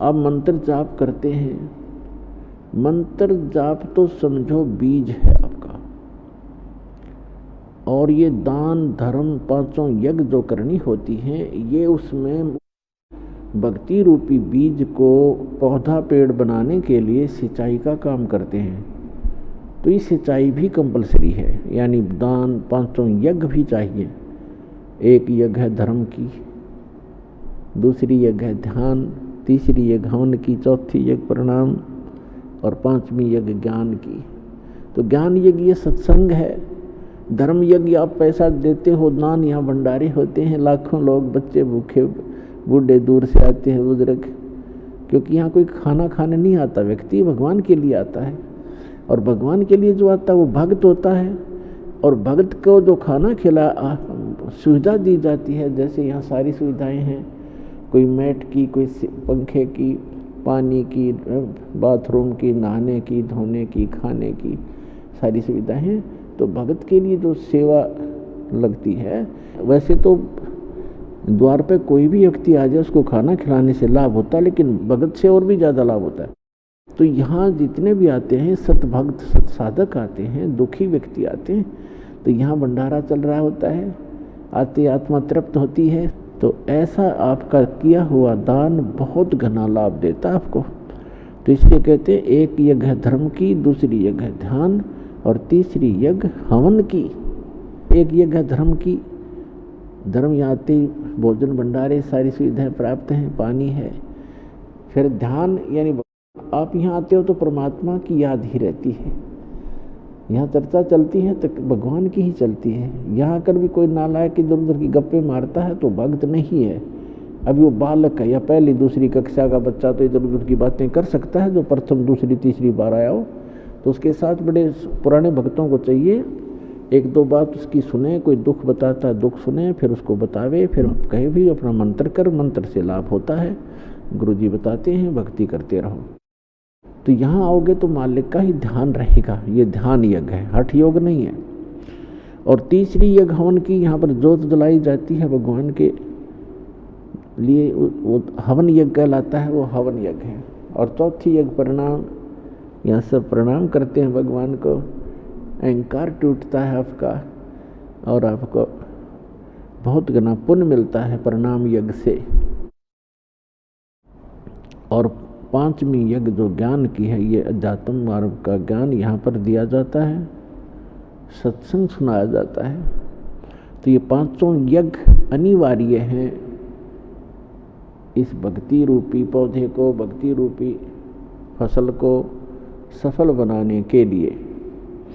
आप मंत्र जाप करते हैं, मंत्र जाप तो समझो बीज है आपका, और ये दान धर्म पांचों यज्ञ जो करनी होती हैं, ये उसमें भक्ति रूपी बीज को पौधा पेड़ बनाने के लिए सिंचाई का काम करते हैं। तो ये सिंचाई भी कंपलसरी है, यानी दान पांचों यज्ञ भी चाहिए। एक यज्ञ है धर्म की, दूसरी यज्ञ है ध्यान, तीसरी यज्ञ हवन की, चौथी यज्ञ प्रणाम, और पांचवी यज्ञ ज्ञान की। तो ज्ञान यज्ञ ये सत्संग है। धर्म यज्ञ आप पैसा देते हो, दान यहाँ भंडारे होते हैं, लाखों लोग बच्चे भूखे बूढ़े दूर से आते हैं, बुजुर्ग, क्योंकि यहाँ कोई खाना खाने नहीं आता, व्यक्ति भगवान के लिए आता है। और भगवान के लिए जो आता है वो भक्त होता है, और भक्त को जो खाना खिला सुविधा दी जाती है, जैसे यहाँ सारी सुविधाएं हैं, कोई मैट की, कोई पंखे की, पानी की, बाथरूम की, नहाने की, धोने की, खाने की सारी सुविधाएं हैं। तो भगत के लिए जो सेवा लगती है, वैसे तो द्वार पे कोई भी व्यक्ति आ जाए उसको खाना खिलाने से लाभ होता है, लेकिन भगत से और भी ज़्यादा लाभ होता है। तो यहाँ जितने भी आते हैं सत भक्त सत साधक आते हैं, दुखी व्यक्ति आते हैं, तो यहाँ भंडारा चल रहा होता है, आते आत्मा तृप्त होती है। तो ऐसा आपका किया हुआ दान बहुत घना लाभ देता है आपको। तो इसलिए कहते हैं एक यज्ञ है धर्म की, दूसरी यज्ञ है ध्यान, और तीसरी यज्ञ हवन की। एक यज्ञ है धर्म की, धर्म यहाँ आते ही भोजन भंडारे सारी सुविधाएं प्राप्त हैं, पानी है। फिर ध्यान, यानी आप यहाँ आते हो तो परमात्मा की याद ही रहती है, यहाँ चर्चा चलती है तो भगवान की ही चलती है। यहाँ कर भी कोई नालायक इधर उधर की गप्पे मारता है तो भक्त नहीं है, अभी वो बालक है या पहली दूसरी कक्षा का बच्चा, तो इधर उधर की बातें कर सकता है। जो प्रथम दूसरी तीसरी बार आया हो तो उसके साथ बड़े पुराने भक्तों को चाहिए, एक दो बात उसकी सुने, कोई दुख बताता है दुख सुने, फिर उसको बतावे, फिर कहे भी अपना मंत्र कर, मंत्र से लाभ होता है, गुरुजी बताते हैं, भक्ति करते रहो। तो यहाँ आओगे तो मालिक का ही ध्यान रहेगा। ये ध्यान यज्ञ है, हठ योग नहीं है। और तीसरी यज्ञ हवन की, यहाँ पर जोत जलाई जाती है भगवान के लिए, वो हवन यज्ञ कहलाता है, वो हवन यज्ञ है। और चौथी यज्ञ प्रणाम, यहाँ सब प्रणाम करते हैं भगवान को, अहंकार टूटता है आपका, और आपको बहुत घना पुण्य मिलता है प्रणाम यज्ञ से। और पांचवी यज्ञ जो ज्ञान की है, ये अध्यात्म मार्ग का ज्ञान यहाँ पर दिया जाता है, सत्संग सुनाया जाता है। तो ये पांचों यज्ञ अनिवार्य हैं इस भक्ति रूपी पौधे को, भक्ति रूपी फसल को सफल बनाने के लिए।